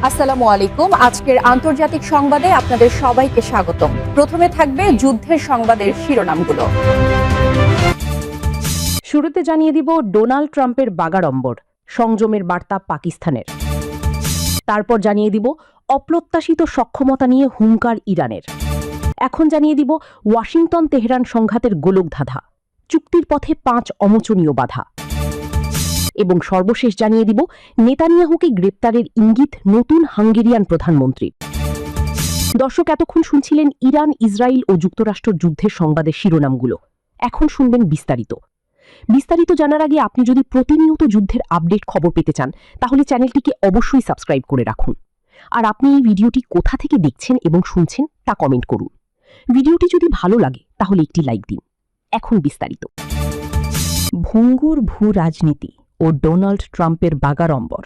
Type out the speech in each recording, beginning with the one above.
আসসালামু আলাইকুম। আজকের আন্তর্জাতিক সংবাদে আপনাদের সবাইকে স্বাগতম। প্রথমে থাকবে যুদ্ধের সংবাদের শিরোনামগুলো। শুরুতে জানিয়ে দিব ডোনাল্ড ট্রাম্পের বাগাড়ম্বর, সংযমের বার্তা পাকিস্তানের। তারপর জানিয়ে দিব অপ্রত্যাশিত সক্ষমতা নিয়ে হুঙ্কার ইরানের। এখন জানিয়ে দিব ওয়াশিংটন তেহরান সংঘাতের গোলকধাঁধা, চুক্তির পথে 5 অমোচনীয় বাধা। এবং সর্বশেষ জানিয়ে দিব নেতানিয়াহুকে গ্রেপ্তারের ইঙ্গিত নতুন হাঙ্গেরিয়ান প্রধানমন্ত্রী। দর্শক, এতক্ষণ শুনছিলেন ইরান, ইসরায়েল ও যুক্তরাষ্ট্র যুদ্ধের সংবাদের শিরোনামগুলো। এখন শুনবেন বিস্তারিত। জানার আগে আপনি যদি প্রতিনিয়ত যুদ্ধের আপডেট খবর পেতে চান তাহলে চ্যানেলটিকে অবশ্যই সাবস্ক্রাইব করে রাখুন। আর আপনি এই ভিডিওটি কোথা থেকে দেখছেন এবং শুনছেন তা কমেন্ট করুন। ভিডিওটি যদি ভালো লাগে তাহলে একটি লাইক দিন। এখন বিস্তারিত। ভঙ্গুর ভূ রাজনীতি ও ডোনাল্ড ট্রাম্পের বাগাড়ম্বর,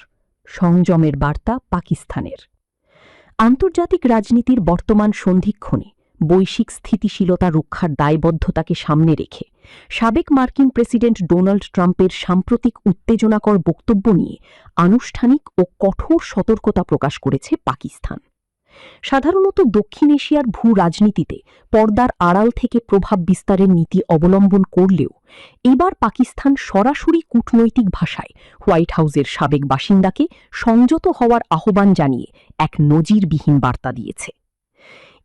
সংযমের বার্তা পাকিস্তানের। আন্তর্জাতিক রাজনীতির বর্তমান সন্ধিক্ষণে বৈশ্বিক স্থিতিশীলতা রক্ষার দায়বদ্ধতাকে সামনে রেখে সাবেক মার্কিন প্রেসিডেন্ট ডোনাল্ড ট্রাম্পের সাম্প্রতিক উত্তেজনাকর বক্তব্য নিয়ে আনুষ্ঠানিক ও কঠোর সতর্কতা প্রকাশ করেছে পাকিস্তান। সাধারণত দক্ষিণ এশিয়ার ভূ রাজনীতিতে পর্দার আড়াল থেকে প্রভাব বিস্তারের নীতি অবলম্বন করলেও এবার পাকিস্তান সরাসরি কূটনৈতিক ভাষায় হোয়াইট হাউসের সাবেক বাসিন্দাকে সংযত হওয়ার আহ্বান জানিয়ে এক নজিরবিহীন বার্তা দিয়েছে।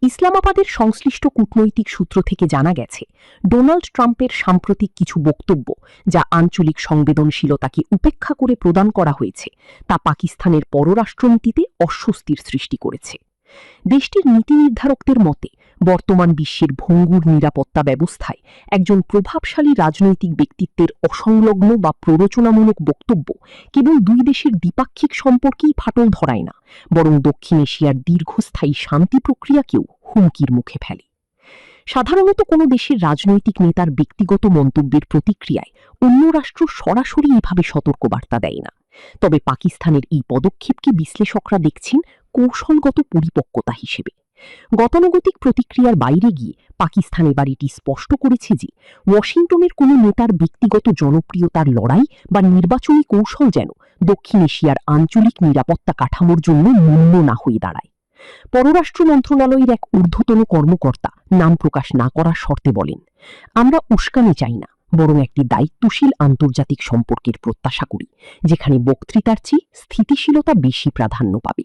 ইসলামাবাদের সংশ্লিষ্ট কূটনৈতিক সূত্র থেকে জানা গেছে, ডোনাল্ড ট্রাম্পের সাম্প্রতিক কিছু বক্তব্য যা আঞ্চলিক সংবেদনশীলতাকে উপেক্ষা করে প্রদান করা হয়েছে তা পাকিস্তানের পররাষ্ট্রনীতিতে অস্বস্তির সৃষ্টি করেছে। দেশটির নীতি নির্ধারকদের মতে বর্তমান বিশ্বের ভঙ্গুর নিরাপত্তা ব্যবস্থায় একজন প্রভাবশালী রাজনৈতিক ব্যক্তিত্বের অসংলগ্ন বা প্ররোচনামূলক বক্তব্য কেবল দুই দেশের দ্বিপাক্ষিক সম্পর্কেই ফাটল ধরায় না, বরং দক্ষিণ এশিয়ার দীর্ঘস্থায়ী শান্তি প্রক্রিয়াকেও হুমকির মুখে ফেলে। সাধারণত কোনো দেশের রাজনৈতিক নেতার ব্যক্তিগত মন্তব্যের প্রতিক্রিয়ায় অন্য রাষ্ট্র সরাসরি এভাবে সতর্কবার্তা দেয় না। তবে পাকিস্তানের এই পদক্ষেপকে বিশ্লেষকরা দেখছেন কৌশলগত পরিপক্কতা হিসেবে। গতানুগতিক প্রতিক্রিয়ার বাইরে গিয়ে পাকিস্তান এবার এটি স্পষ্ট করেছে যে ওয়াশিংটনের কোনো নেতার ব্যক্তিগত জনপ্রিয়তার লড়াই বা নির্বাচনী কৌশল যেন দক্ষিণ এশিয়ার আঞ্চলিক নিরাপত্তা কাঠামোর জন্য মূল্য না হয়ে দাঁড়ায়। পররাষ্ট্র মন্ত্রণালয়ের এক ঊর্ধ্বতন কর্মকর্তা নাম প্রকাশ না করার শর্তে বলেন, আমরা উস্কানি চাই না, বরং একটি দায়িত্বশীল আন্তর্জাতিক সম্পর্কের প্রত্যাশা করি, যেখানে বক্তৃতার চেয়ে স্থিতিশীলতা বেশি প্রাধান্য পাবে।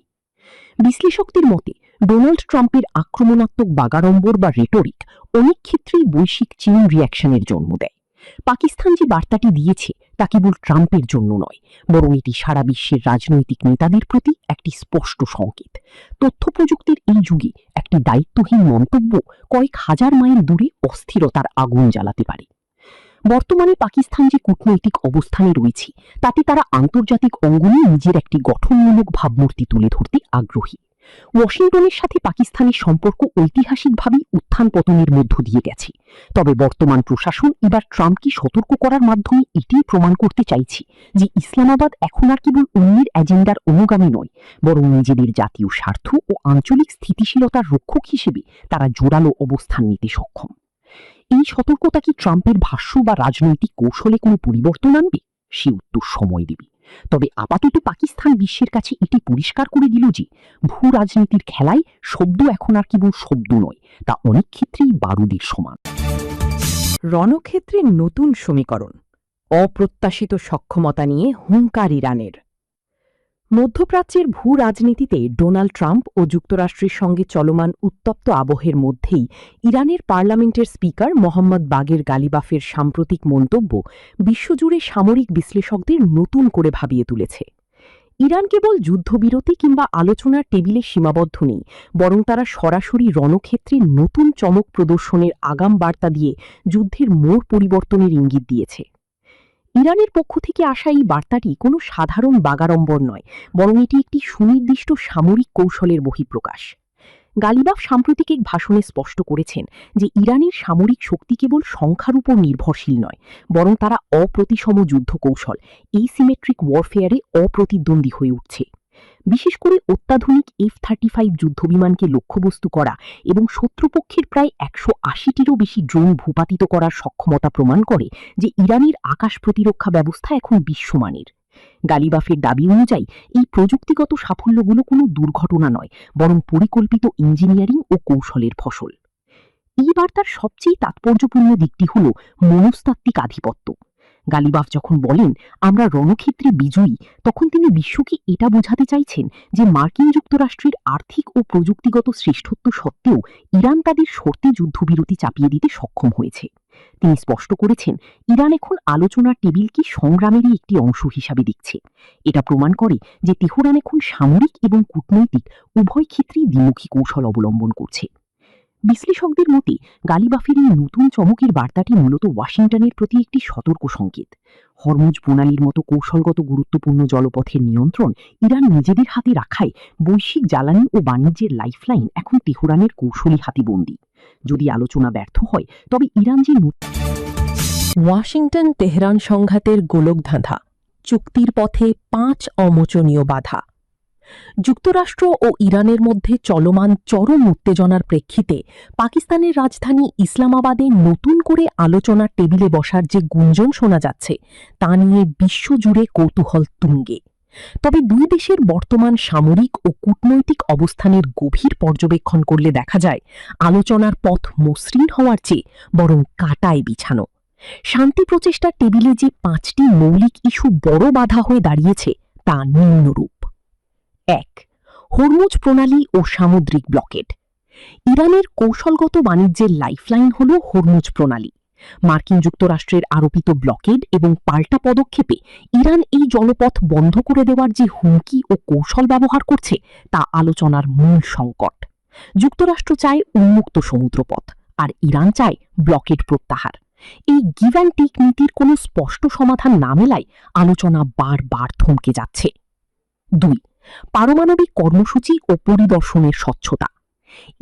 বিশ্লেষকদের মতে ডোনাল্ড ট্রাম্পের আক্রমণাত্মক বাগাড়ম্বর বা রেটরিক অনেক ক্ষেত্রেই বৈশ্বিক চেইন রিঅ্যাকশনের জন্ম দেয়। পাকিস্তান যে বার্তাটি দিয়েছে তা কেবল ট্রাম্পের জন্য নয়, বরং এটি সারা বিশ্বের রাজনৈতিক নেতাদের প্রতি একটি স্পষ্ট সংকেত। তথ্য প্রযুক্তির এই যুগে একটি দায়িত্বহীন মন্তব্য কয়েক হাজার মাইল দূরে অস্থিরতার আগুন জ্বালাতে পারে। বর্তমানে পাকিস্তান যে কূটনৈতিক অবস্থানে রয়েছে তাতে তারা আন্তর্জাতিক অঙ্গনে নিজের একটি গঠনমূলক ভাবমূর্তি তুলে ধরতে আগ্রহী। ওয়াশিংটনের সাথে পাকিস্তানের সম্পর্ক ঐতিহাসিকভাবেই উত্থান পতনের মধ্য দিয়ে গেছে। তবে বর্তমান প্রশাসন এবার ট্রাম্পকে সতর্ক করার মাধ্যমে এটিই প্রমাণ করতে চাইছে যে ইসলামাবাদ এখন আর কেবল অন্যের এজেন্ডার অনুগামী নয়, বরং নিজেদের জাতীয় স্বার্থ ও আঞ্চলিক স্থিতিশীলতার রক্ষক হিসেবে তারা জোরালো অবস্থান নিতে সক্ষম। এই সতর্কতা কি ট্রাম্পের ভাষ্য বা রাজনৈতিক কৌশলে কোনো পরিবর্তন আনবে? সে উত্তর সময় দেবে। তবে আপাতত পাকিস্তান বিশ্বের কাছে এটি পরিষ্কার করে দিল যে ভূ রাজনীতির খেলায় শব্দ এখন আর কেবল শব্দ নয়, তা অনেক ক্ষেত্রেই বারুদের সমান। রণক্ষেত্রে নতুন সমীকরণ, অপ্রত্যাশিত সক্ষমতা নিয়ে হুঙ্কার ইরানের। মধ্যপ্রাচ্যের ভূ রাজনীতিতে ডোনাল্ড ট্রাম্প ও যুক্তরাষ্ট্রের সঙ্গে চলমান উত্তপ্ত আবহের মধ্যেই ইরানের পার্লামেন্টের স্পিকার মোহাম্মদ বাগের গালিবাফের সাম্প্রতিক মন্তব্য বিশ্বজুড়ে সামরিক বিশ্লেষকদের নতুন করে ভাবিয়ে তুলেছে। ইরান কেবল যুদ্ধবিরতি কিংবা আলোচনার টেবিলে সীমাবদ্ধ নেই, বরং তারা সরাসরি রণক্ষেত্রে নতুন চমক প্রদর্শনের আগাম বার্তা দিয়ে যুদ্ধের মোড় পরিবর্তনের ইঙ্গিত দিয়েছে। ইরানের পক্ষ থেকে আসা এই বার্তাটি কোনো সাধারণ বাগাড়ম্বর নয়, বরং এটি একটি সুনির্দিষ্ট সামরিক কৌশলের বহিঃপ্রকাশ। গালিবাফ সাম্প্রতিক এক ভাষণে স্পষ্ট করেছেন যে ইরানের সামরিক শক্তি কেবল সংখ্যার উপর নির্ভরশীল নয়, বরং তারা অপ্রতিসম যুদ্ধ কৌশল এসিমেট্রিক ওয়ারফেয়ারে অপ্রতিদ্বন্দ্বী হয়ে উঠছে। বিশেষ করে অত্যাধুনিক F-35 যুদ্ধবিমানকে লক্ষ্যবস্তু করা এবং শত্রুপক্ষের প্রায় 180টিরও বেশি ড্রোন ভূপাতিত করার সক্ষমতা প্রমাণ করে যে ইরানের আকাশ প্রতিরক্ষা ব্যবস্থা এখন বিশ্বমানের। গালিবাফের দাবি অনুযায়ী এই প্রযুক্তিগত সাফল্যগুলো কোনো দুর্ঘটনা নয়, বরং পরিকল্পিত ইঞ্জিনিয়ারিং ও কৌশলের ফসল। এই বার্তার সবচেয়ে তাৎপর্যপূর্ণ দিকটি হল মনস্তাত্ত্বিক আধিপত্য। গালিবাফ যখন বলেন আমরা রণক্ষেত্রে বিজয়ী, তখন তিনি বিশ্বকে এটা বোঝাতে চাইছেন যে মার্কিন যুক্তরাষ্ট্রের আর্থিক ও প্রযুক্তিগত শ্রেষ্ঠত্ব সত্ত্বেও ইরান তাদের শর্তে যুদ্ধবিরতি চাপিয়ে দিতে সক্ষম হয়েছে। তিনি স্পষ্ট করেছেন ইরান এখন আলোচনার টেবিলকে সংগ্রামেরই একটি অংশ হিসাবে দেখছে। এটা প্রমাণ করে যে তেহরান এখন সামরিক এবং কূটনৈতিক উভয় ক্ষেত্রেই দ্বিমুখী কৌশল অবলম্বন করছে। বিশ্লেষকদের মতে গালিবাফের এই নতুন চমকের বার্তাটি মূলত ওয়াশিংটনের প্রতি একটি সতর্ক সংকেত। হরমুজ প্রণালীর মতো কৌশলগত গুরুত্বপূর্ণ জলপথের নিয়ন্ত্রণ ইরান নিজেদের হাতে রাখায় বৈশ্বিক জ্বালানি ও বাণিজ্যের লাইফলাইন এখন তেহরানের কৌশলী হাতে বন্দী। যদি আলোচনা ব্যর্থ হয়, তবে ইরান যে ওয়াশিংটন তেহরান সংঘাতের গোলকধাঁধা, চুক্তির পথে 5 অমোচনীয় বাধা। যুক্তরাষ্ট্র ও ইরানের মধ্যে চলমান চরম উত্তেজনার প্রেক্ষিতে পাকিস্তানের রাজধানী ইসলামাবাদে নতুন করে আলোচনার টেবিলে বসার যে গুঞ্জন শোনা যাচ্ছে তা নিয়ে বিশ্বজুড়ে কৌতূহল তুঙ্গে। তবে দুই দেশের বর্তমান সামরিক ও কূটনৈতিক অবস্থানের গভীর পর্যবেক্ষণ করলে দেখা যায় আলোচনার পথ মসৃণ হওয়ার চেয়ে বরং কাঁটায় বিছানো। শান্তি প্রচেষ্টার টেবিলে যে 5টি মৌলিক ইস্যু বড় বাধা হয়ে দাঁড়িয়েছে তা নিম্নরূপ। 1. হরমুজ প্রণালী ও সামুদ্রিক ব্লকেড। ইরানের কৌশলগত বাণিজ্যের লাইফলাইন হল হরমুজ প্রণালী। মার্কিন যুক্তরাষ্ট্রের আরোপিত ব্লকেড এবং পাল্টা পদক্ষেপে ইরান এই জলপথ বন্ধ করে দেওয়ার যে হুমকি ও কৌশল ব্যবহার করছে তা আলোচনার মূল সংকট। যুক্তরাষ্ট্র চায় উন্মুক্ত সমুদ্রপথ, আর ইরান চায় ব্লকেড প্রত্যাহার। এই গিভ অ্যান্ড টেক নীতির কোনো স্পষ্ট সমাধান না মেলায় আলোচনা বারবার থমকে যাচ্ছে। 2. পারমাণবিক কর্মসূচি ও পরিদর্শনের স্বচ্ছতা।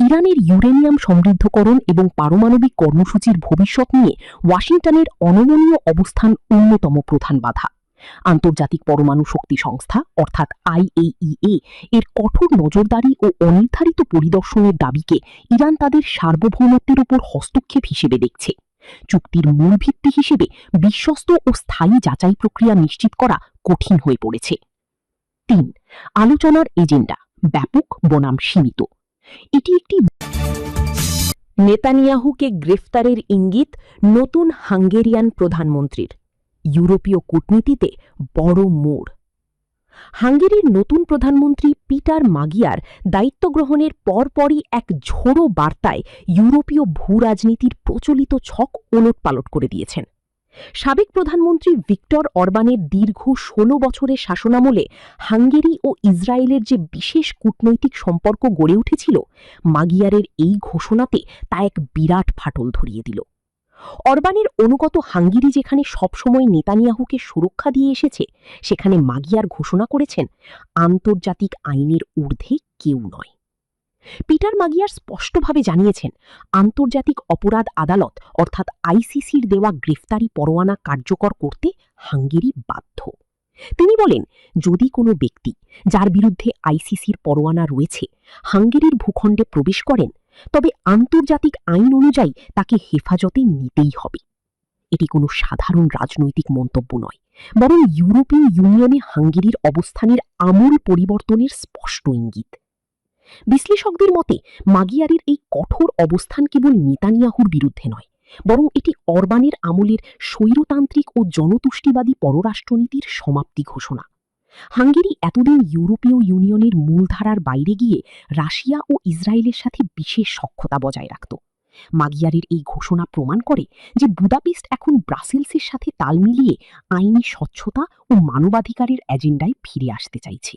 ইরানের ইউরেনিয়াম সমৃদ্ধকরণ এবং পারমাণবিক কর্মসূচির ভবিষ্যৎ নিয়ে ওয়াশিংটনের অনমনীয় অবস্থান অন্যতম প্রধান বাধা। আন্তর্জাতিক পরমাণু শক্তি সংস্থা অর্থাৎ IAEA এর কঠোর নজরদারি ও অনির্ধারিত পরিদর্শনের দাবিকে ইরান তাদের সার্বভৌমত্বের উপর হস্তক্ষেপ হিসেবে দেখছে। চুক্তির মূল ভিত্তি হিসেবে বিশ্বস্ত ও স্থায়ী যাচাই প্রক্রিয়া নিশ্চিত করা কঠিন হয়ে পড়েছে। 3. আলোচনার এজেন্ডা ব্যাপক বনাম সীমিত। এটি একটি নেতানিয়াহুকে গ্রেফতারের ইঙ্গিত নতুন হাঙ্গেরিয়ান প্রধানমন্ত্রীর। ইউরোপীয় কূটনীতিতে বড় মোড়। হাঙ্গেরির নতুন প্রধানমন্ত্রী পিটার মাগিয়ার দায়িত্ব গ্রহণের পরপরই এক ঝোড়ো বার্তায় ইউরোপীয় ভূরাজনীতির প্রচলিত ছক ওলটপালট করে দিয়েছেন। সাবেক প্রধানমন্ত্রী ভিক্টর অরবানের দীর্ঘ 16 বছরের শাসনামলে হাঙ্গেরি ও ইসরায়েলের যে বিশেষ কূটনৈতিক সম্পর্ক গড়ে উঠেছিল, মাগিয়ারের এই ঘোষণাতে তা এক বিরাট ফাটল ধরিয়ে দিল। অরবানের অনুগত হাঙ্গেরি যেখানে সবসময় নেতানিয়াহুকে সুরক্ষা দিয়ে এসেছে, সেখানে মাগিয়ার ঘোষণা করেছেন আন্তর্জাতিক আইনের ঊর্ধ্বে কেউ নয়। পিটার মাগিয়ার স্পষ্টভাবে জানিয়েছেন আন্তর্জাতিক অপরাধ আদালত অর্থাৎ ICCর দেওয়া গ্রেফতারি পরোয়ানা কার্যকর করতে হাঙ্গেরি বাধ্য। তিনি বলেন যদি কোনো ব্যক্তি যার বিরুদ্ধে ICCর পরোয়ানা রয়েছে হাঙ্গেরির ভূখণ্ডে প্রবেশ করেন, তবে আন্তর্জাতিক আইন অনুযায়ী তাকে হেফাজতে নিতেই হবে। এটি কোনো সাধারণ রাজনৈতিক মন্তব্য নয়, বরং ইউরোপীয় ইউনিয়নে হাঙ্গেরির অবস্থানের আমূল পরিবর্তনের স্পষ্ট ইঙ্গিত। বিশ্লেষকদের মতে মাগিয়ারের এই কঠোর অবস্থান কেবল নেতানিয়াহুর বিরুদ্ধে নয়, বরং এটি অরবানের আমলের স্বৈরতান্ত্রিক ও জনতুষ্টিবাদী পররাষ্ট্রনীতির সমাপ্তি ঘোষণা। হাঙ্গেরি এতদিন ইউরোপীয় ইউনিয়নের মূলধারার বাইরে গিয়ে রাশিয়া ও ইসরায়েলের সাথে বিশেষ সখ্যতা বজায় রাখত। মাগিয়ারের এই ঘোষণা প্রমাণ করে যে বুদাপেস্ট এখন ব্রাসেলসের সাথে তাল মিলিয়ে আইনি স্বচ্ছতা ও মানবাধিকারের এজেন্ডায় ফিরে আসতে চাইছে।